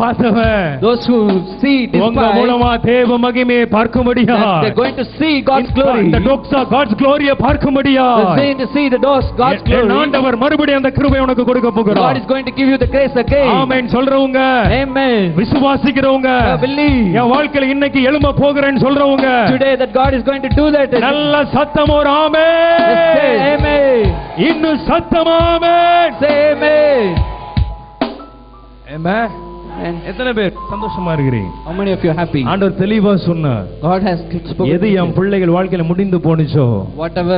பார்த்தவன் those who see உங்க despise, மூலமா தேவ மகிமையை பார்க்கும்படியா they're going to see God's glory. the dogs are God's glory பார்க்கும்படியா They're going to see the doors God's glory. ஆண்டவர் மறுபடியும் அந்த கிருபையை உனக்கு கொடுக்க போகிறார். God is going to give you the grace again. ஆமென் சொல்றவங்க, Amen. விசுவாசிக்கிறவங்க, believe என் வாழ்க்கையில இன்னைக்கு எழும்ப போகிறேன்னு சொல்றவங்க, today that God is going to do that. நல்ல சத்தம் ஒரு ஆமென். Say amen. இன்னும் சத்தம் ஆமென். Say amen. ஆமென். எத்தனை பேர் சந்தோஷமா இருக்கிறீங்க? How many of you are happy? ஆண்டவர் தெளிவா சொன்னார். God has spoken. எது என் பிள்ளைகள் வாழ்க்கையில முடிந்து போனுச்சோ, whatever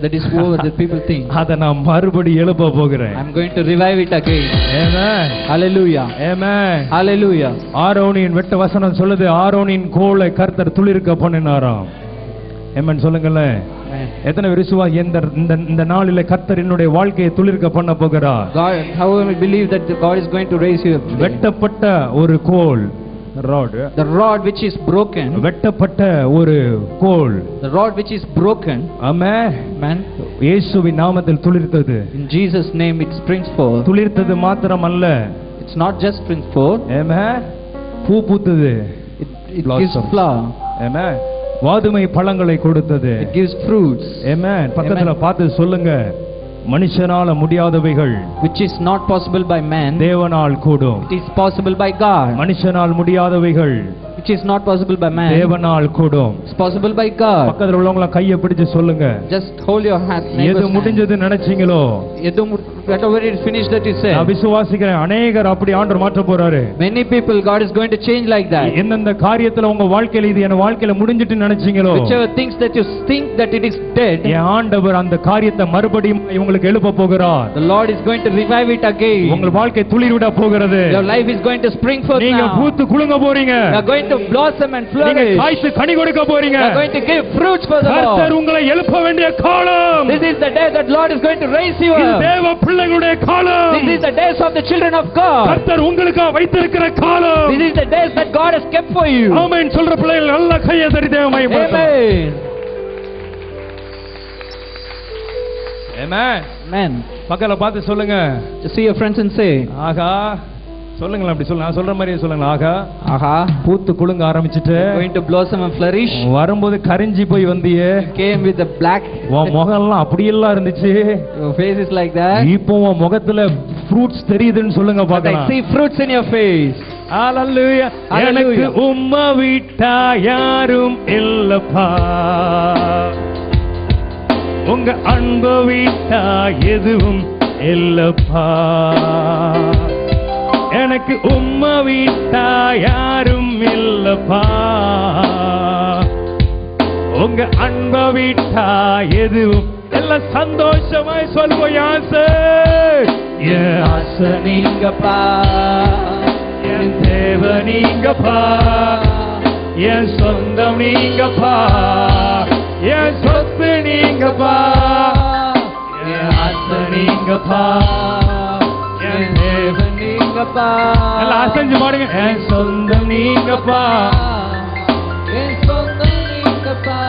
that is over that people think, அத நான் மறுபடியும் எழுப்ப போகிறேன். I'm going to revive it again. Amen. Hallelujah. Amen. Hallelujah. ஆரோனின் வெட்ட வசனம் சொல்லுது, ஆரோனின் கோலை கர்த்தர் துளிர்க்க பண்ணினாராம். ஆமென் சொல்லுங்களே. எத்தனை விசுவாசி இந்த நாளிலே கர்த்தர் என்னுடைய வாழ்க்கையை துளிர்க்க பண்ண போகிறார். God, how we believe that God is going to raise you up. வெட்டப்பட்ட ஒரு கோல், rod, the rod which is broken, வெட்டப்பட்ட ஒரு கோல், the rod which is broken, ஆமென், இயேசுவின் நாமத்தில் துளிர்த்தது. in Jesus name it springs forth. துளிர்த்தது மாத்திரமல்ல, it's not just springs forth, ஆமென், பூ பூத்தது, it gives flower, ஆமென், வாதுமை பழங்களை கொடுத்தது, it gives fruits, ஆமென். பக்கத்துல பார்த்து சொல்லுங்க, மனுஷனால முடியாதவைகள் which is not possible by man, தேவனால் கூடும். it is possible by God. மனுஷனால் முடியாதவைகள் which is not possible by man, தேவனால் கூடும். it's possible by God. பக்கத்துல உள்ளவங்கள கையை பிடிச்சு சொல்லுங்க, just hold your hand. எது முடிஞ்சது நினைச்சீங்களோ, whatever is finished that you say. நான் விசுவாசிக்கிறேன், अनेகர் அப்படி ஆண்டவர் மாற்ற போறாரு. many people God is going to change like that. என்னென்ன காரியத்துல உங்க வாழ்க்கையில இது என் வாழ்க்கையில முடிஞ்சிட்டு நினைச்சீங்களோ, whichever things that you think that it is dead, என் ஆண்டவர் அந்த காரியத்தை மறுபடியும் உங்களுக்கு எழுப்ப போகிறார். the Lord is going to revive it again. உங்க வாழ்க்கை துளிர்விட போகிறது. your life is going to spring forth. நீங்க பூத்து குலுங்க போறீங்க. you are going to blossom and flourish. நீங்க காய்த்து கனி கொடுக்க போறீங்க. you are going to give fruits for the Lord. கர்த்தர் உங்களை எழுப்ப வேண்டிய காலம். this is the day that Lord is going to raise you up. இது தேவ பிள்ளைகளுடைய காலம். this is the days of the children of God. கர்த்தர் உங்களுக்காக வைத்திருக்கிற காலம். this is the days that God has kept for you. ஆமென் சொல்ற பிள்ளைகள் நல்ல கையை தட்டி தேவனை மகிமைப்படுத்துங்க. amen. amen. பக்கத்துல பார்த்து சொல்லுங்க, just see your friends and say, ஆகா. சொல்லுங்களா, அப்படி சொல்லுங்க, நான் சொல்ற மாதிரியே சொல்லுங்க. ஆகா, ஆஹா, பூத்து குலுங்க ஆரம்பிச்சிட்டு, going to blossom and flourish. வரும்போது கரிஞ்சி போய் வந்தியே, came with the black, உன் முகம்லாம் அப்படியெல்லாம் இருந்துச்சு, your face is like that. இப்போ உன் முகத்துல ஃப்ரூட்ஸ் தெரியுதுன்னு சொல்லுங்க பார்க்கலாம். I see fruits in your face. ஹalleluya. எனக்கு உம்மை விட்டா யாரும் இல்லப்பா, உங்க அன்பை விட்டா எதுவும் இல்லப்பா, எனக்கு உம்மை விட்டா யாரும் இல்லப்பா, உங்க அன்பை விட்டா எதுவும். எல்லாம் சந்தோஷமாய் சொல்லுவோம். ஆசை என் ஆசை நீங்கப்பா, என் தேவ நீங்கப்பா, என் சொந்தம் நீங்கப்பா, என் சொத்து நீங்கப்பா, என் ஆசை நீங்கப்பா, என் தேவ நீங்கப்பா. எல்லாம் அசைஞ்சு பாடுங்க. என் சொந்தம் நீங்கப்பா, என் சொந்தம் நீங்கப்பா.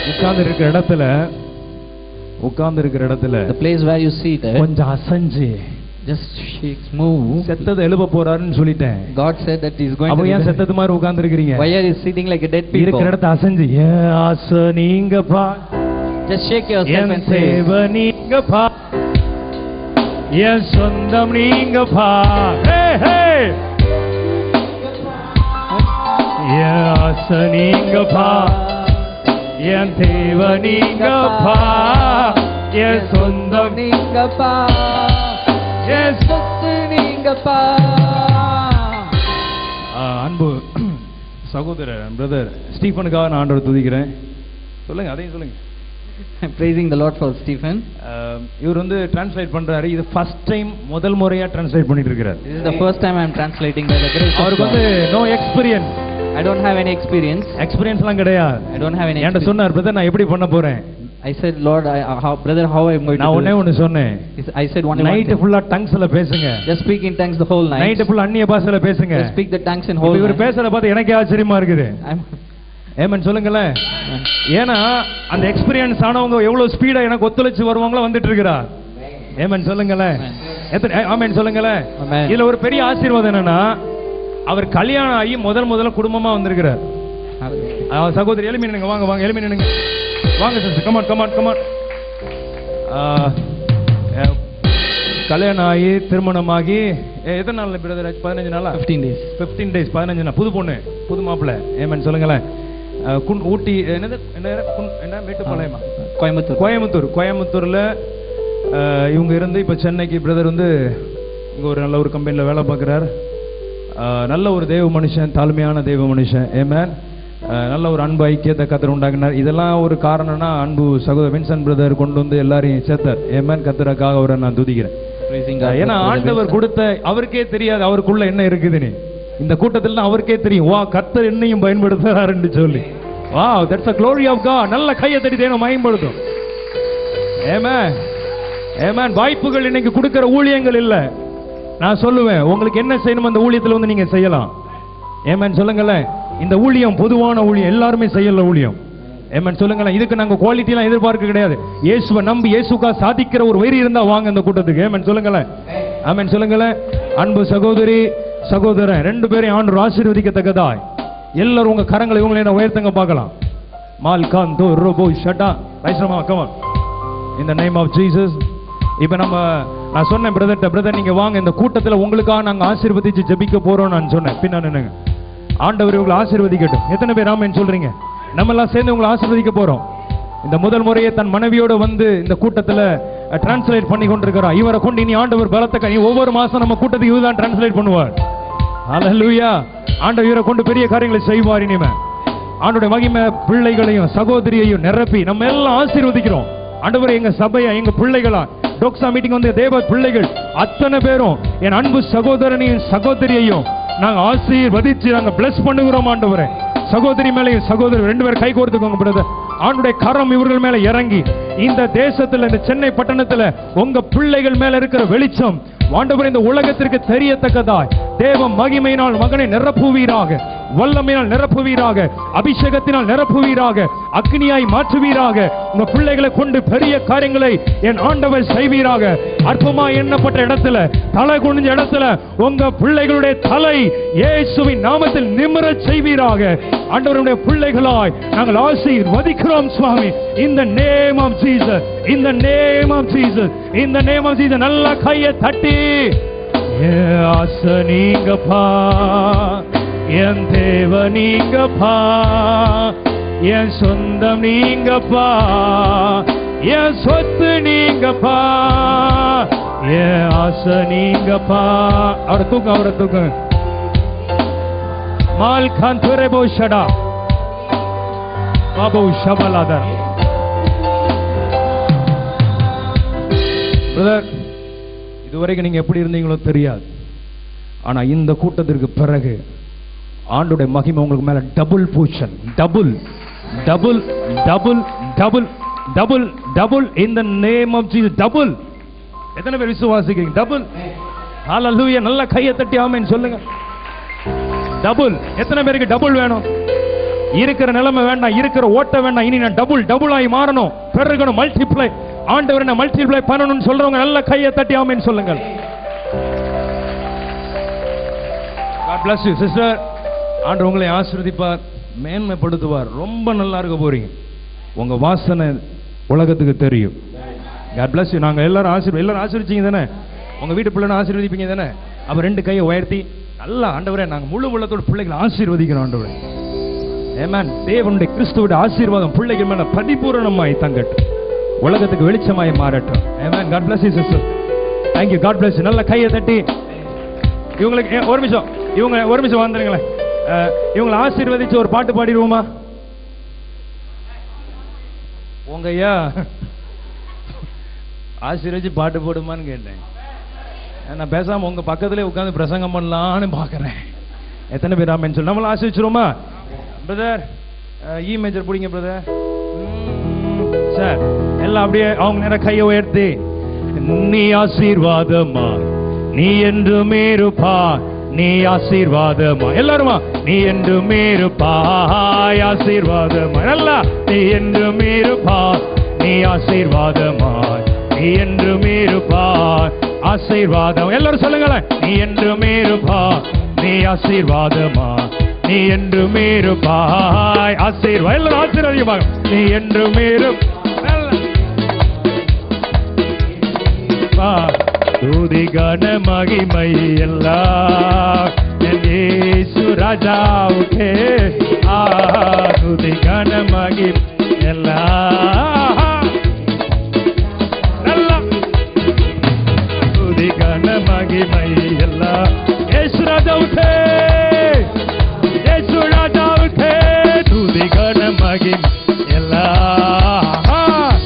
உட்கார்ந்து இருக்கிற இடத்துல the place where you see that கொஞ்சம் அசைஞ்சு just shakes, move. செத்ததை எழுப்ப போறாருன்னு சொல்லிட்டேன். God said that he is going அப்ப to. ஏன் செத்தது மாதிரி உட்கார்ந்து இருக்கீங்க? why are you sitting like a dead people? இருக்கிற இடத்தை அசைஞ்சு ஏன் ஆசை நீங்கப்பா, just shake yourself and say, தேவ நீங்கப்பா, என் சொந்தம் நீங்கப்பா, ஹே ஹே, என் ஆசை நீங்கப்பா, என் தேவ நீங்கப்பா, என் சொந்தம் நீங்கப்பா, என் சொத்து நீங்கப்பா. அன்பு சகோதரர் பிரதர் ஸ்டீஃபனுக்காக நான் ஆண்டவரை துதிக்கிறேன். சொல்லுங்க, அதையும் சொல்லுங்க. I'm praising the Lord for Stephen. இவர் வந்து டிரான்ஸ்லேட் பண்றாரு. இது ஃபர்ஸ்ட் டைம், முதல் முறையா டிரான்ஸ்லேட் பண்ணிட்டு இருக்காரு. This is the first time I am translating by the grace of God. அவருக்கு வந்து no experience. I don't have any experience. எக்ஸ்பீரியன்ஸ்லாம் கிடையாது. I don't have any என்கிட்ட சொன்னார், பிரதர் நான் எப்படி பண்ண போறேன். I said, Lord, brother, how I am going to நான் do ஒண்ணே சொன்னேன். I said one நைட் ஃபுல்லா டங்ஸ்ல பேசுங்க. just speak in tongues the whole night. Night ஃபுல்லா அந்நிய பாஷையில பேசுங்க. just speak the tongues in whole night. இவர் பேசறத பார்த்து எனக்கே ஆச்சரியமா இருக்குது. ஆமென் சொல்லுங்களே. ஏனா அந்த எக்ஸ்பீரியன்ஸ் ஆனவங்க எவ்வளவு ஸ்பீடா எனக்கு ஒத்துழைச்சு வருவாங்களோ வந்துட்டு இருக்கறா. ஆமென் சொல்லுங்களே. எத்தனை ஆமென் சொல்லுங்களேன். Amen. இதுல ஒரு பெரிய ஆசீர்வாதம் என்னன்னா, அவர் கல்யாணம் ஆகி முதல்ல குடும்பமா வந்திருக்கிறார். சகோதரி எலுமி நின்னுங்க, வாங்க வாங்க எலுமி நின்னுங்க, வாங்க சிஸ்டர், கமான் கமான் கமான். கல்யாணம் ஆகி திருமணமாகி எத்தனை நாள் பிரதர்? 15 நாளா? 15 days. 15 days, 15 நாள். புது பொண்ணு, புது மாப்பிள்ளை. ஏமன் சொல்லுங்களேன். ஊட்டி என்னது என்ன மேட்டுப்பாளையமா? கோயம்புத்தூர்ல இவங்க இருந்து இப்ப சென்னைக்கு பிரதர் வந்து இங்க ஒரு நல்ல ஒரு கம்பெனில வேலை பார்க்கிறார். நல்ல ஒரு தேவ மனுஷன், தாழ்மையான தேவ மனுஷன். ஏமன் நல்ல ஒரு அன்பு ஐக்கியத்தை கர்த்தர் உண்டாக்கினார். இதெல்லாம் ஒரு காரணம்னா அன்பு சகோதரர் வின்சென்ட் பிரதர் கொண்டு வந்து எல்லாரையும் சேர்த்தார். ஏமன் கர்த்தருக்காக அவரை நான் துதிக்கிறேன். ஏன்னா ஆண்டவர் கொடுத்த அவருக்கே தெரியாது அவருக்குள்ள என்ன இருக்குதுன்னு. இந்த கூட்டத்தில் தான் அவருக்கே தெரியும், வா கர்த்தர் என்னையும் பயன்படுத்துறாருன்னு சொல்லி. Wow, that's a glory of God. நல்ல கையை தட்டி தேவனை மகிமைப்படுத்தும். ஆமென் ஆமென். வாய்ப்புகள் இன்னைக்கு கொடுக்கிற ஊழியங்கள் இல்ல. நான் சொல்லுவேன், உங்களுக்கு என்ன செய்யணும் அந்த ஊழியத்துல வந்து நீங்க செய்யலாம். ஆமென் சொல்லுங்களேன். இந்த ஊழியம் பொதுவான ஊழியம், எல்லாருமே செய்யல ஊழியம். ஆமென் சொல்லுங்களேன். இதுக்கு நாங்க குவாலிட்டி எல்லாம் எதிர்பார்க்க கிடையாது. இயேசுவை நம்பி இயேசுக்கா சாதிக்கிற ஒரு வெறி இருந்தா வாங்க இந்த கூட்டத்துக்கு. ஆமென் சொல்லுங்களேன். ஆமென் சொல்லுங்களேன். அன்பு சகோதரி சகோதரன் 2 பேரையும் ஆண்டவர் ஆசீர்வதிக்கத்தக்கதாய் எல்லாரும் உங்க கரங்களை இவங்களை உயர்த்தங்க பார்க்கலாம். மால்கான் தோ ரோபோ ஷட்டா ரைஸ்ரமா come on the name of of. Jesus நான் சொன்னேன் பிரதர் நீங்க வாங்க இந்த கூட்டத்தில் உங்களுக்காக நாங்க ஆசீர்வதிச்சு ஜெபிக்க போறோம் நான் சொன்னேன். பின்ன நின்னுங்க. ஆண்டவர் உங்களை ஆசீர்வதிக்கட்டும். எத்தனை பேர் ஆமென் சொல்றீங்க? நம்ம எல்லாம் சேர்ந்து உங்களை ஆசீர்வதிக்க போறோம். இந்த முதல் முறையை தன் மனைவியோட வந்து இந்த கூட்டத்தில் டிரான்ஸ்லேட் பண்ணி கொண்டிருக்கிறார். இவரை கொண்டு இனி ஆண்டவர் பலத்தை ஒவ்வொரு மாசம் நம்ம கூட்டத்துக்கு இவர்தான் டிரான்ஸ்லேட் பண்ணுவார். ஹல்லேலூயா. ஆண்டவர் இவரை கொண்டு பெரிய காரியங்களை செய்வார். இனிமே ஆண்டவருடைய மகிமை பிள்ளைகளையும் சகோதரியையும் நிரப்பி நம்ம எல்லாம் ஆசீர்வதிக்கிறோம். ஆண்டவரே எங்க சபையா எங்க பிள்ளைகளா டோக்ஸா மீட்டிங் வந்து தேவ பிள்ளைகள் அத்தனை பேரும் என் அன்பு சகோதரனையும் சகோதரியையும் நாங்க ஆசீர்வதிச்சு நாங்க பிளஸ் பண்ணுகிறோம். ஆண்டவரே சகோதரி மேலையும் சகோதரி 2 பேர் கை கோர்த்துக்கோங்க பிரதர். ஆண்டுடைய கரம் இவர்கள் மேல இறங்கி இந்த தேசத்துல இந்த சென்னை பட்டணத்துல உங்க பிள்ளைகள் மேல இருக்கிற வெளிச்சம் ஆண்டவர் இந்த உலகத்திற்கு தெரியத்தக்கதாய் தேவ மகிமையினால் மகனை நிரப்புவீராக, வல்லமையினால் நிரப்புவீராக, அபிஷேகத்தினால் நிரப்புவீராக, அக்னியாய் மாற்றுவீராக. உங்க பிள்ளைகளை கொண்டு பெரிய காரியங்களை என் ஆண்டவர் செய்வீராக. அற்பமா எண்ணப்பட்ட இடத்துல தலை குனிஞ்ச இடத்துல உங்க பிள்ளைகளுடைய தலை இயேசுவின் நாமத்தில் நிமிரச் செய்வீராக. ஆண்டவருடைய பிள்ளைகளாய் நாங்கள் ஆசீர்வதிக்கிறோம் சுவாமி. in the name of Jesus, in the name of Jesus, in the name of Jesus. நல்ல கையை தட்டி ஆசை நீங்கப்பா, என் தேவ நீங்கப்பா, என் சொந்தம் நீங்கப்பா, என் சொத்து நீங்கப்பா, என் ஆசை நீங்கப்பா. அவரை தூக்க மால் கான் துரேபோ ஷடா பாபு ஷபலாதர். பிரதர் இதுவரைக்கும் நீங்க எப்படி இருந்தீங்களோ தெரியாது. ஆனா இந்த கூட்டத்திற்கு பிறகு ஆண்டுடைய மகிமை உங்களுக்கு மேல double portion, double double double double double double in the name of Jesus. Double. எத்தனை பேர் விசுவாசிக்கிறீங்க? டபுள். ஹல்லேலூயா. நல்ல கையை தட்டி ஆமென் சொல்லுங்க. டபுள். எத்தனை பேருக்கு டபுள் வேணும்? இருக்கிற நிலைமை வேண்டாம், இருக்கிற ஓட்ட வேண்டாம், இனி நான் டபுள் ஆகி மாறணும், பெருகணும், மல்டிப்ளை. ஆண்டவர் என்ன மல்டிப்ளை பண்ணணும்னு சொல்றவங்க நல்ல கையை தட்டி ஆமென் சொல்லுங்கள். God bless you sister. ஆண்டவர் உங்களை ஆசீர்வதிப்பார், மேன்மைப்படுத்துவார். ரொம்ப நல்லா இருக்க போறீங்க. உங்க வாசனை உலகத்துக்கு தெரியும். God bless you. நாங்க எல்லாரும் ஆசீர்வதிச்சீங்க தானே? உங்க வீட்டு பிள்ளைன்னு ஆசீர்வதிப்பீங்க தானே? அப்ப 2 கையை உயர்த்தி நல்லா ஆண்டவரே நாங்க முழு உள்ளத்தோட பிள்ளைகளை ஆசீர்வதிக்கிறோம் ஆண்டவரே. ஆமென். தேவனுடைய கிறிஸ்துவோட ஆசீர்வாதம் பிள்ளைகள் மேல பரிபூரணமாய் தங்கட்டும், உலகத்துக்கு வெளிச்சமாய் மாறட்டும். ஆமென். God bless you sister. Thank you. God bless you. நல்ல கையை தட்டி இவங்களுக்கு ஒரு நிமிஷம் வந்துருங்களேன். இவங்களை ஆசீர்வதிச்சு ஒரு பாட்டு பாடிடுவோமா? உங்க ஐயா ஆசீர்வதிச்சு பாட்டு போடுமான்னு கேட்டேன். நான் பேசாம உங்க பக்கத்திலே உட்கார்ந்து பிரசங்கம் பண்ணலான்னு பாக்குறேன். எத்தனை பேர் ஆமென் சொல்லு. நம்மள ஆசீர்வதிச்சிருவோமா பிரதர்? ஈ மேஜர் பிடிங்க பிரதர். சார் எல்லாம் அப்படியே அவங்க நேர கையை உயர்த்தி நீ ஆசீர்வாதமா, நீ என்றுமே இருப்பாய், நீ ஆசீர்வாதமா. எல்லாருமா நீ என்றுமே இருப்பாய், ஆசீர்வாதமா. நல்லா நீ என்றுமே இருப்பாய், நீ ஆசீர்வாதமா, நீ என்றுமே இருப்பாய், ஆசீர்வாதம். எல்லாரும் சொல்லுங்களேன். நீ என்றுமே இருப்பா, நீ ஆசீர்வாதமா, நீ என்றுமே இருப்பாய். ஆசீர்வாதம். எல்லாரும் ஆசீர்வாதமாக. நீ என்றுமே இருப்பா. துதி கன மகிமை எல்லாம் என் இயேசு ராஜாவுக்கே. துதி கன மகிமை எல்லாம் நல்லா. துதி கன மகிமை எல்லாம் இயேசு ராஜாவுக்கே, இயேசு ராஜாவுக்கே. துதி கன மகிமை எல்லாம்.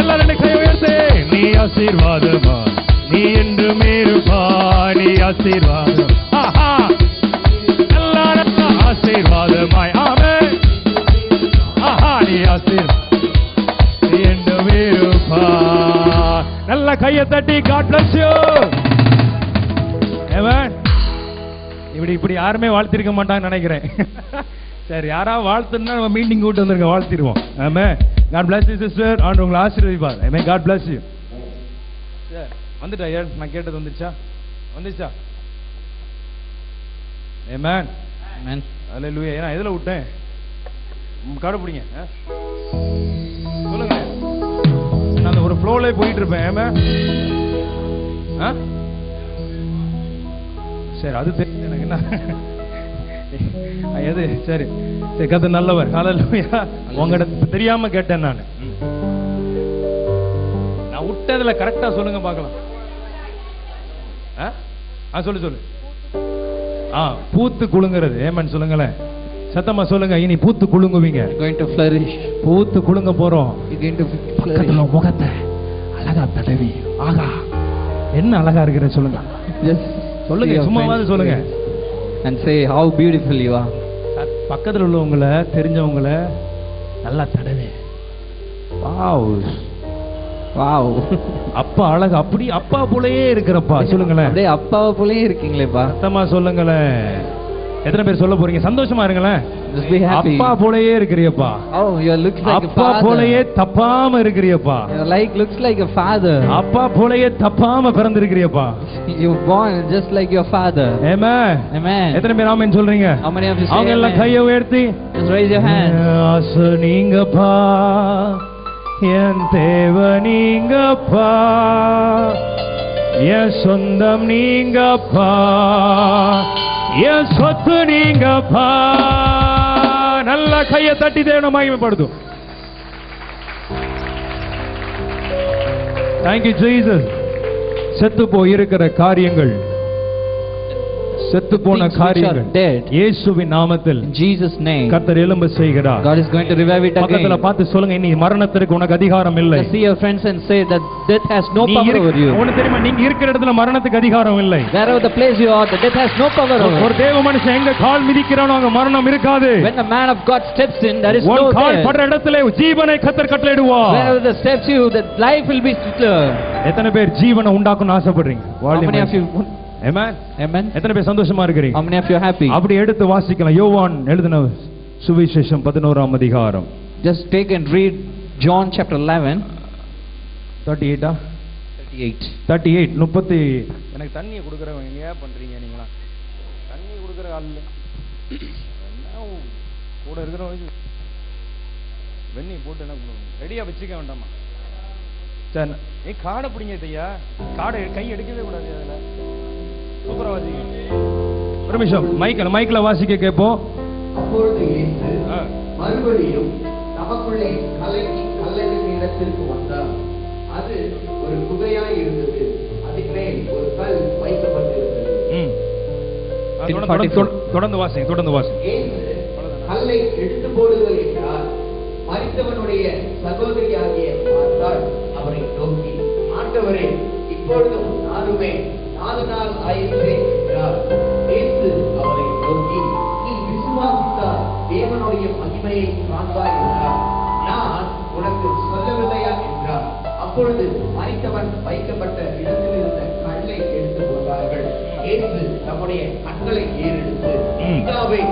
எல்லாரும் கை உயர்த்தே. நீ ஆசீர்வாதமா, நீ என்றுமே இருப்பாய். நீ ஆசீர்வாதம். எல்லாரும் ஆசீர்வாதமாய். ஆமென். நீ ஆசீர்வாதம், நீ என்றுமே இருப்பாய். நல்ல கையை தட்டி God bless you. ஆமென். இப்படி யாருமே வாழ்த்திருக்க மாட்டாங்கன்னு நினைக்கிறேன். சரி, யாராவது வாழ்த்துனா நம்ம மீட்டிங் கூட்டு வந்திருக்க வாழ்த்திடுவோம். ஆமென். God bless you sister. ஆண்டவர் உங்களை ஆசீர்வதிப்பார். ஆமென். God bless you. சரி, வந்துட்டா யார்? நான் கேட்டது வந்துச்சா? வந்துச்சா? ஆமென். Amen. ஹல்லேலூயா. நான் எதுல விட்டேன்? காடு பிடிங்க. சொல்லுங்க. நான் ஒரு ஃப்ளோல போயிட்டு இருப்பேன். ஆமென். சரி, அது தெரியும் எனக்கு. என்ன எது? சரி சரி, கர்த்தர் நல்லவர். ஹல்லேலூயா. உங்ககிட்ட தெரியாம கேட்டேன் நான். நான் விட்டதுல கரெக்டா சொல்லுங்க பார்க்கலாம். சொல்லு. பூத்து குலுங்குறது. ஏமன் சொல்லுங்களேன். சத்தமா சொல்லுங்க. இனி பூத்து குலுங்குவீங்க. Going to flourish. பூத்து குலுங்க போறோம். Going to flourish. முகத்தை அழகா தடவி. ஆகா, என்ன அழகா இருக்கிற சொல்லுங்க. சொல்லுங்க, சும்மாவாது சொல்லுங்க. And say how beautiful you are. பக்கத்துல உள்ளவங்கள, தெரிஞ்சவங்கள நல்லா தடவி. வாவ் வாவ், அப்பா அழகா, அப்படி அப்பா போலயே இருக்கிறப்பா. சொல்லுங்களேன். அப்படியே அப்பாவை போலயே இருக்கீங்களேப்பா. சத்தமா சொல்லுங்களேன். எத்தனை பேர் சொல்ல போறீங்க? சந்தோஷமா இருங்களேன். Just be happy. அப்பா போலயே இருக்கிறியப்பா. Oh, you look like a father. அப்பா போலயே தப்பாம இருக்கிறியப்பா. Looks like a father. அப்பா போலயே தப்பாம பிறந்திருக்கிறியப்பா. You born just like your father. Amen. Amen. எத்தனை பேர் ஆமென் சொல்றீங்க? How many of you say அவங்க எல்லாம் கையை உயர்த்தி just raise your hand. ஆசை நீங்கப்பா, என் தேவ நீங்கப்பா, என் சொந்தம் நீங்கப்பா, என் சொத்து நீங்கப்பா. நல்ல கையை தட்டி தேவனை மகிமைப்படுத்தும். Thank you Jesus. செத்து போய் இருக்கிற காரியங்கள், செத்து போன காரியங்கள் இயேசுவின் நாமத்தில், Jesus name, கர்த்தர் எழும்ப செய்கிறார். God is going to revive it again. பக்கத்துல பார்த்து சொல்லுங்க, இனி மரணத்திற்கு உனக்கு அதிகாரம் இல்லை. See your friends and say that death has no power over you. உனக்கு தெரியுமா, நீங்க இருக்கிற இடத்துல மரணத்துக்கு அதிகாரம் இல்லை. Wherever the place you are, the death has no power over. ஒரு தேவ மனுஷன் எங்க கால் மிதிக்கிறானோ அங்க மரணம் இருக்காது. When the man of God steps in, there is no death. கால் படுற இடத்துல ஜீவனை கர்த்தர் கட்டளையிடுவார். Wherever the steps you, the life will be stirred. எத்தனை பேர் ஜீவனை உண்டாக்கணும்னு ஆசைப்படுறீங்க? How many of you? Amen. Amen. எத்தனை பேர் சந்தோஷமா இருக்கீங்க? How many of you are happy? அப்படி எடுத்து வாசிக்கலாம். யோவான் எழுதின சுவிசேஷம் 11ஆம் அதிகாரம். Just take and read John chapter 11. 38 38 30. எனக்கு தண்ணியை கொடுக்கறவங்க ஏன் பண்றீங்க நீங்களா? தண்ணி கொடுக்கற ஆள் இல்ல. என்ன கூட இருக்கிறவங்க வெண்ணி போட்டு என்ன ரெடியா வச்சுக்க வேண்டாமா? சரி, நீ காடை பிடிங்க ஐயா. காடை கை எடுக்கவே கூடாது. அதுல சூப்பரா வாசிங்க. ஒரு நிமிஷம் மைக்ல வாசிக்க கேட்போம். அப்பொழுது இயேசு மறுபடியும் தமக்குள்ளே கல்லறையின் இடத்திற்கு வந்தார். அது ஒரு குகையாய் இருந்தது. அதின் மேல் ஒரு கல் வைக்கப்பட்டிருந்தது. தொடர்ந்து வாசிங்க. இயேசு கல்லை எடுத்து போடுங்கள் என்றார். மரித்தவனுடைய சகோதரியாகிய மார்த்தாள் அவரை நோக்கி, ஆண்டவரே, இப்பொழுதும் நானுமே 4 நாள் ஆயிற்றே என்றார். இயேசு அவரை நோக்கி, நீ விசுவாசித்தால் தேவனுடைய மகிமையை காண்பாய் என்றார். நான் உனக்கு சொல்லவில்லையா என்றார். அப்பொழுது மரித்தவன் வைக்கப்பட்ட இடத்தில் இருந்த கல்லை எடுத்து போட்டார்கள். இயேசு தம்முடைய கண்களை ஏறெடுத்து, பிதாவே,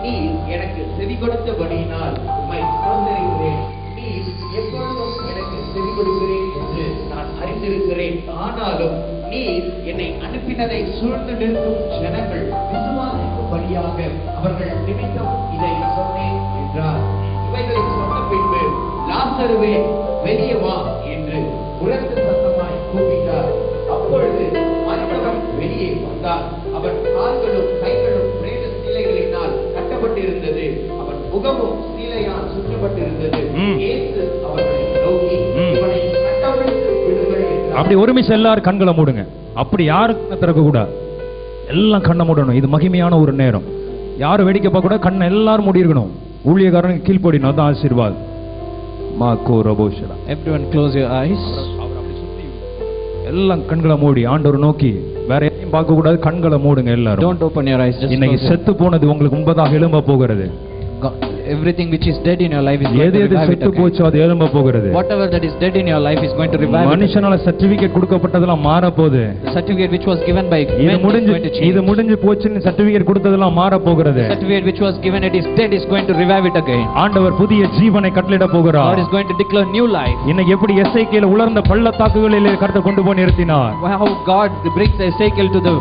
நீ எனக்கு செவி கொடுத்தபடியினால் உம்மை ஸ்தோத்திரிக்கிறேன். நீ எப்பொழுதும் எனக்கு செவி கொடுக்கிறேன் என்று நான் அறிந்திருக்கிறேன். ஆனாலும் நீர் என்னை அனுப்பினதை சூழ்ந்து நிற்கும் ஜனங்கள் விசுவாசிக்கும்படியாக அவர்கள் நிமித்தம் இதை சொன்னேன் என்றார். இவைகளை சொன்ன பின்பு லாசருவே வெளியே வா என்று உரத்த சத்தமாய் கூப்பிட்டார். அப்பொழுது மரித்தவன் வெளியே வந்தார். அவன் கால்களும் கைகளும் பிரேத சீலைகளினால் கட்டப்பட்டிருந்தது. அவன் முகமும் சீலையால் சுற்றப்பட்டிருந்தது. இயேசு அவர்களை நோக்கி இவனை கட்டவிழ்த்து விடுங்கள் என்றார். அப்படி ஒரு நிமிஷம் எல்லாரும் கண்களை மூடுங்க. அப்படி யாரும் திறக்க கூடாது, எல்லாம் கண்ணை மூடணும். இது மகிமையான ஒரு நேரம். யாரும் வேடிக்கை பார்க்க கூட, கண்ணை எல்லாரும் மூடி இருக்கணும். ஊழியக்காரனுக்கு கீழ்ப்படினோம், அதான் ஆசீர்வாதம். மாக்கோ ரபோஷரா. Everyone close your eyes. எல்லாம் கண்களை மூடி ஆண்டவர் நோக்கி, வேற எதையும் பார்க்க கூடாது, கண்களை மூடுங்க எல்லாரும். Don't open your eyes. Just இன்னைக்கு செத்து போனது உங்களுக்கு முன்பதாக எழும்ப போகிறது. Everything which is dead in your life is going எது to எது revive it செத்து again. போச்சோ அது எழும்ப போகிறது. Whatever that is dead in your life is going to revive it. மனுஷனால சர்டிபிகேட் கொடுக்கப்பட்டதெல்லாம் மாற போகுது. The certificate which was given by இது men is முடிஞ்சு going to change. இது முடிஞ்சு போச்சுன்னு சர்டிபிகேட் கொடுத்ததெல்லாம் மாற போகிறது. The certificate which was given it is dead is going to revive it again. ஆண்டவர் புதிய ஜீவனை கட்டளையிட போகிறார். God is going to declare new life. இன்னைக்கு எப்படி எசேக்கியேல் உலர்ந்த பள்ளத்தாக்குகளிலே கர்த்தர் கொண்டு போய் நிறுத்தினார். How God brings Ezekiel to the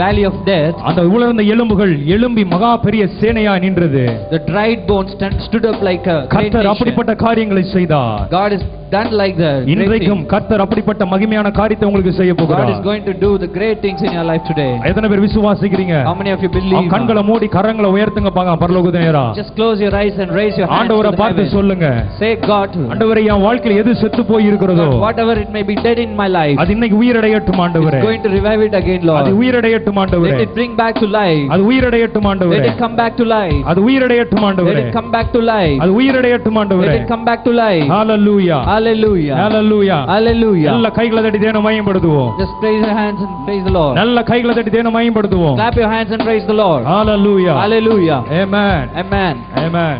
valley of death. அந்த உலர்ந்த எலும்புகள் எழும்பி மகா பெரிய சேனையா நின்றது. The dried bones stood up like a great கர்த்தர் nation. அப்படிப்பட்ட காரியங்களை செய்தார். God is done like that. இன்றைக்கும் கர்த்தர் அப்படிப்பட்ட மகிமையான காரியத்தை உங்களுக்கு செய்ய God போகிறார். is going to do the great things in your life today. எத்தனை பேர் விசுவாசிக்கிறீங்க? How many of you believe? கண்களை மூடி கரங்களை உயர்த்துங்க பாங்க பரலோகத்து நேரா. Just close your eyes and raise your hands to ஆண்டவரை the பார்த்து heavens. சொல்லுங்க, Say God, ஆண்டவரே என் வாழ்க்கையில எது செத்து போய் இருக்கிறதோ whatever it may be dead in my life, அது இன்னைக்கு உயிரடையட்டும் ஆண்டவரே. it's going to revive it again, அது Lord. உயிரடையட்டும் ஆண்டவரே. Let it bring back to life. அது உயிரடையட்டும் Let ஆண்டவரே. it come back to life. அது உயிரடையட்டும் Let ஆண்டவரே. it come back to life. அது உயிரடையட்டும் Let ஆண்டவரே. it come back to life. Hallelujah. Hallelujah. Hallelujah. Hallelujah. நல்ல கைகளை தட்டி தேவனை மகிமைப்படுத்துவோம். Just praise your hands and praise the Lord. நல்ல கைகளை தட்டி தேவனை மகிமைப்படுத்துவோம். Clap your hands and praise the Lord. Hallelujah. Hallelujah. Amen. Amen. Amen.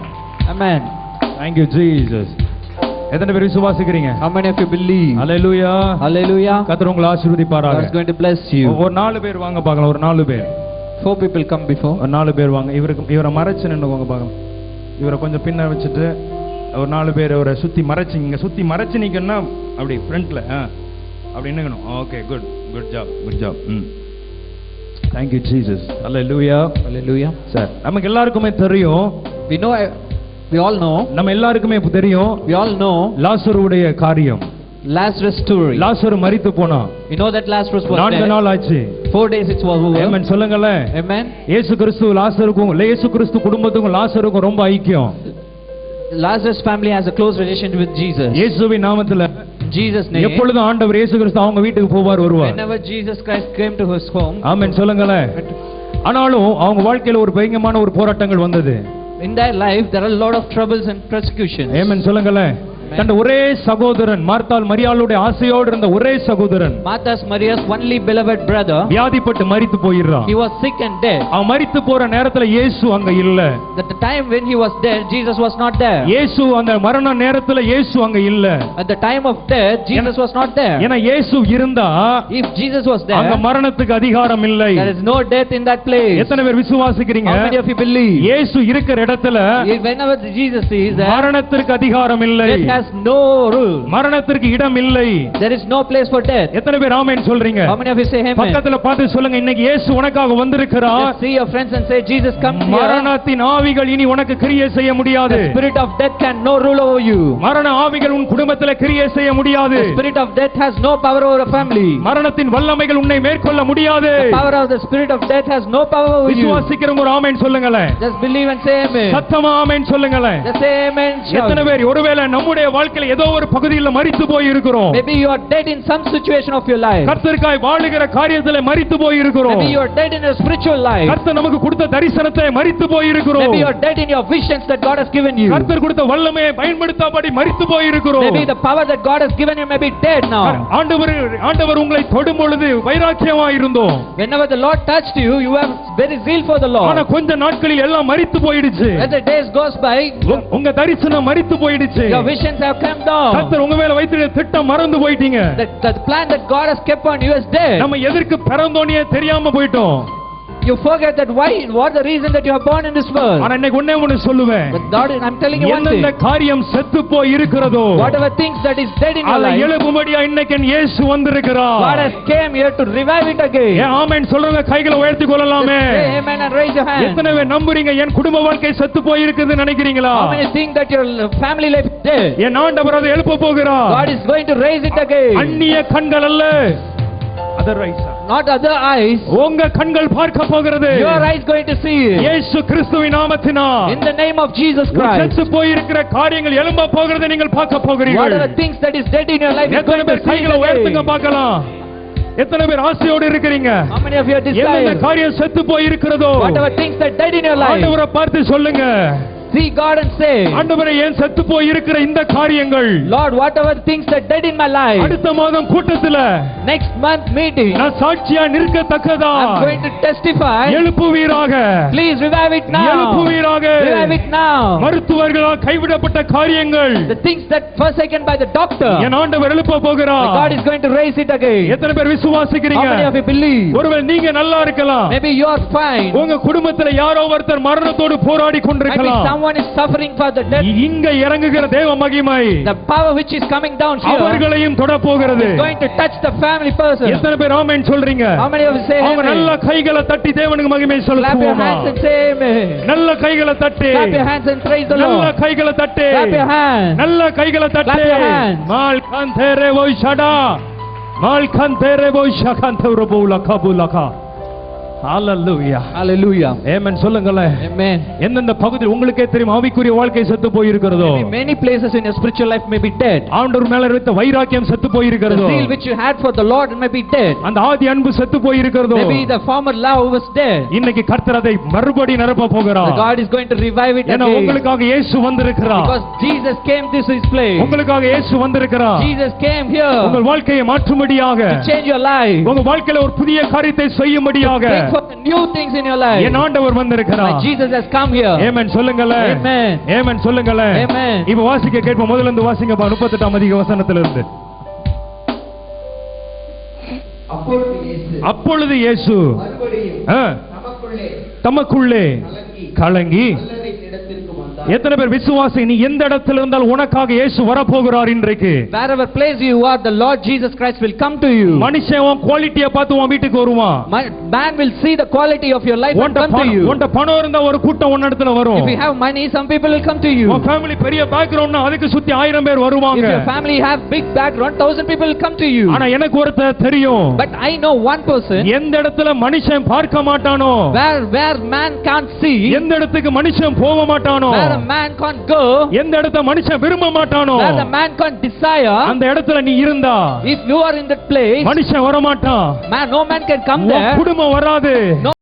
Amen. Thank you Jesus. எத்தனை பேர் விசுவாசிக்கிறீங்க? How many of you believe? Hallelujah. Hallelujah. கர்த்தர் உங்களை ஆசீர்வதிப்பாராக. God is going to bless you. ஒரு 4 பேர் வாங்க பார்க்கலாம். ஒரு 4 பேர். 4 people come before. ஒரு 4 பேர் வாங்க. இவரை மறைச்சு நின்னுங்க பார்க்கலாம். இவரை கொஞ்சம் பின்ன வச்சுட்டு ஒரு 4 பேர் அவரை சுத்தி மறைச்சிங்க. சுத்தி மறைச்சு நிக்கணும்னா அப்படி ஃப்ரண்ட்ல அப்படி நிக்கணும். Okay, good job. Thank you Jesus. Hallelujah. Hallelujah. Sir, நமக்கு எல்லாருக்குமே தெரியும். We all know. நம்ம எல்லாருக்குமே தெரியும். We all know லாசருடைய காரியம். Lazarus story. லாசரு மரித்து போனான். You know that Lazarus was 4 dead. நாள் ஆச்சு. 4 days it was over. ஆமென் சொல்லுங்களே. Amen. இயேசு கிறிஸ்து குடும்பத்துக்கும் லாசருக்கும் ரொம்ப ஐக்கியம். Lazarus family has a close relation with Jesus. இயேசுவின் நாமத்துல Jesus name. எப்பொழுதும் ஆண்டவர் இயேசு கிறிஸ்து அவங்க வீட்டுக்கு போவார் வருவார். Whenever Jesus Christ came to his home. ஆமென் சொல்லுங்களே. ஆனாலும் அவங்க வாழ்க்கையில ஒரு பயங்கரமான ஒரு போராட்டங்கள் வந்தது. In their life there are a lot of troubles and persecutions. ஆமென் சொல்லுங்களே. தன் ஒரே சகோதரன், மார்த்தாள் மரியாளுடைய ஆசையோடு இருந்த ஒரே சகோதரன், Martha's Maria's only beloved brother, வியாதிப்பட்டு மரித்து போயிறான். he was sick and dead. அவன் மரித்து போற நேரத்துல இயேசு அங்க இல்ல. At the time when he was dead, Jesus was not there. இயேசு அந்த மரண நேரத்துல இயேசு அங்க இல்ல. At the time of death, Jesus was not there. ஏன்னா இயேசு இருந்தா If Jesus was there, அங்க மரணத்துக்கு அதிகாரம் இல்லை. there is no death in that place. எத்தனை பேர் விசுவாசிக்கிறீங்க? How many of you believe? இயேசு இருக்கிற இடத்துல Whenever Jesus is there, மரணத்திற்கு அதிகாரம் இல்லை. death has no rule. மரணத்திற்கு இடம் இல்லை. There is no place for death. எத்தனை பேர் ஆமென் சொல்றீங்க? How many of you say amen? பக்கத்துல பார்த்து சொல்லுங்க, இன்னைக்கு இயேசு உனக்காக வந்திருக்கிறார். Just see your friends and say, Jesus come here. மரணத்தின் ஆவிகள் இனி உனக்கு கிரியை செய்ய முடியாது. The spirit of death can no rule over you. மரண ஆவிகள் உன் குடும்பத்துல கிரியை செய்ய முடியாது. The spirit of death has no power over a family. மரணத்தின் வல்லமைகள் உன்னை மேற்கொள்ள முடியாது. The power of the spirit of death has no power over you. விசுவாசிக்கிறவங்க ஒரு ஆமென் சொல்லுங்களே. Just believe and say amen. சத்தமா ஆமென் சொல்லுங்களே. Just say amen. எத்தனை பேர் ஒருவேளை நம்முடைய வாழ்க்கையில ஏதோ ஒரு பகுதியில் மரித்து போய் இருக்கிறோம். Maybe you are dead in some situation of your life. கர்த்தருக்காய் வாழுகிற காரியத்திலே மரித்து போய் இருக்கிறோம். Maybe you are dead in your spiritual life. கர்த்தர் நமக்கு கொடுத்த தரிசனத்தை மரித்து போய் இருக்கிறோம். Maybe you are dead in your visions that God has given you. கர்த்தர் கொடுத்த வல்லமையை பயன்படுத்தாதபடி மரித்து போய் இருக்கிறோம். Maybe the power that God has given you may be dead now. ஆண்டவர் உங்களை தொடும் பொழுது வைராக்கியமாய் இருந்தோம். Whenever the Lord touched you, you have very zeal for the Lord. ஆனா கொஞ்ச நாட்களில் எல்லாம் மரித்து போயிடுச்சு. As the days goes by, உங்க தரிசனம் மரித்து போயிடுச்சு. your visions have come down. கர்த்தர் உங்க மேல வைத்திருக்கிற திட்டம் மறந்து போயிட்டீங்க. The plan that God has kept on you is dead. நம்ம எதற்கு பிறந்தோனே தெரியாம போயிட்டோம். You forget that what the reason that you are born in this world. ஆனா இன்னைக்கு ஒண்ணே ஒண்ணு சொல்லுவேன். But God, I'm telling you one thing. எந்த காரியம் செத்து போய் இருக்கிறதோ, whatever things that is dead in your life, எழுப்பும்படியா இன்னைக்கு இயேசு வந்திருக்கிறார். God has came here to revive it again. ஆமென் சொல்றவங்க கைகளை உயர்த்தி கொள்ளலாமே. Say amen and raise your hand. எத்தனை பேர் நம்புறீங்க என் குடும்ப வாழ்க்கை செத்து போய் இருக்குன்னு நினைக்கிறீங்களா? How many think that your family life is dead? என் ஆண்டவர் அதை எழுப்ப போகிறார். God is going to raise it again. அந்நிய கண்கள் அல்ல, other eyes, not other eyes. உங்க கண்கள் பார்க்க போகிறது. Your eyes going to see it. இயேசு கிறிஸ்துவின் நாமத்தினால், in the name of Jesus Christ, செத்து போய் இருக்கிற காரியங்கள் எழும்ப போகிறது நீங்கள் பார்க்க போகிறீர்கள். whatever things that is dead in your life is going to see கைகளை உயர்த்துங்க பார்க்கலாம். எத்தனை பேர் ஆசையோடு இருக்கிறீங்க? How many of you are desiring? எந்த காரியம் செத்து போய் இருக்கிறதோ, whatever things that dead in your life, ஆண்டவரை பார்த்து சொல்லுங்க. see God and say, ஆண்டவரே ஏன் செத்து போய் இருக்கிற இந்த காரியங்கள், Lord, whatever things that dead in my life, அடுத்த மாதம் கூட்டத்துல next month meeting, நான் சாட்சியா நிற்கத்தக்கதா I'm going to testify. எழுப்புவீராக. Please revive it now. எழுப்புவீராக. Revive it now. மருத்துவர்களால் கைவிடப்பட்ட காரியங்கள், The things that forsaken by the doctor, என் ஆண்டவர் எழுப்ப போகிறார். God is going to raise it again. எத்தனை பேர் விசுவாசிக்கிறீங்க? How many of you believe? ஒருவேளை நீங்க நல்லா இருக்கலாம், Maybe you are fine. உங்க குடும்பத்துல யாரோ ஒருத்தர் மரணத்தோடு போராடி Maybe கொண்டிருக்கலாம். someone is suffering for the death. இங்க இறங்குகிற தேவ மகிமை The power which is coming down here அவர்களையும் தொட போகிறது. is going to touch the family person. எத்தனை பேர் ஆமென் சொல்றீங்க? How many of you say அவங்க amen? நல்ல கைகளை தட்டி தேவனுக்கு மகிமை Clap your சொல்லுவோமா? hands and say amen. நல்ல கைகளை தட்டி, Clap your hands and praise the நல்ல Lord. கைகளை தட்டி, Clap your hands. நல்ல கைகளை தட்டி. Clap your hands. மால் கந்தேரே போய் ஷடா, மால் கந்தேரே போய் ஷகந்தேரே போல கபுலகா. ஹalleluya, Hallelujah. ஆமென் சொல்லுங்களே. Amen. எந்தெந்த பகுதியில் உங்களுக்கே தெரியும் ஆவிக்குரிய வாழ்க்கை செத்து போய் இருக்கிறதோ, Many places in your spiritual life may be dead. ஆண்டவர் மேல இருந்த வைராக்கியம் செத்து போய் The இருக்கிறதோ, zeal which you had for the Lord may be dead. அந்த ஆதி அன்பு செத்து போய் இருக்கிறதோ, Maybe the former love was dead. இன்னைக்கு கர்த்தர் அதை மறுபடி நிரப்ப போகிறார். The God is going to revive it ஏன்னா again. உங்களுக்காக இயேசு வந்திருக்கிறார். Because Jesus came to this place. உங்களுக்காக இயேசு வந்திருக்கிறார். Jesus came here உங்கள் வாழ்க்கையை மாற்றும்படியாக, to change your life. உங்க வாழ்க்கையில ஒரு புதிய காரியத்தை செய்யும்படியாக Bring forth new things in your life. என் ஆண்டவர் வந்திருக்கிறார். My Jesus has come here. ஆமென் சொல்லுங்களே. Amen. ஆமென் சொல்லுங்களே. Amen. இப்ப வாசிக்க கேட்போம். முதல்ல இருந்து வாசிங்க 38ஆம் அதிகார வசனத்துல இருந்து. அப்பொழுது இயேசு மறுபடியும் தமக்குள்ளே கலங்கி, எத்தனை பேர் விசுவாசி நீ எந்த இடத்துல இருந்தால் உனக்காக இயேசு வரப்போகிறார் இன்றைக்கு? Wherever place you are, the Lord Jesus Christ will come to you. மனுஷன் உன் குவாலிட்டியை பார்த்து உன் வீட்டுக்கு வருவான். Man will see the quality of your life and come to you. உன்ட பணம் இருந்தா ஒரு கூட்டம் உன் இடத்துல வரும். If you have money, some people will come to you. உன் ஃபேமிலி பெரிய பேக்ரவுண்ட்னா அதுக்கு சுத்தி 1000 பேர் வருவாங்க. If your family have big background, 1000 people will come to you. ஆனா எனக்கு ஒருத்தர் தெரியும். But I know one person. எந்த இடத்துல மனுஷன் பார்க்க மாட்டானோ, where man can't see, எந்த இடத்துக்கு மனுஷன் போக மாட்டானோ, where a man can't go, எந்த இடத்தை மனுஷன் விரும்ப மாட்டானோ, where the man can't desire, அந்த இடத்துல நீ இருந்தா, if you are in that place, மனுஷன் வர மாட்டான். no man can come there. குடும்பம் வராது. No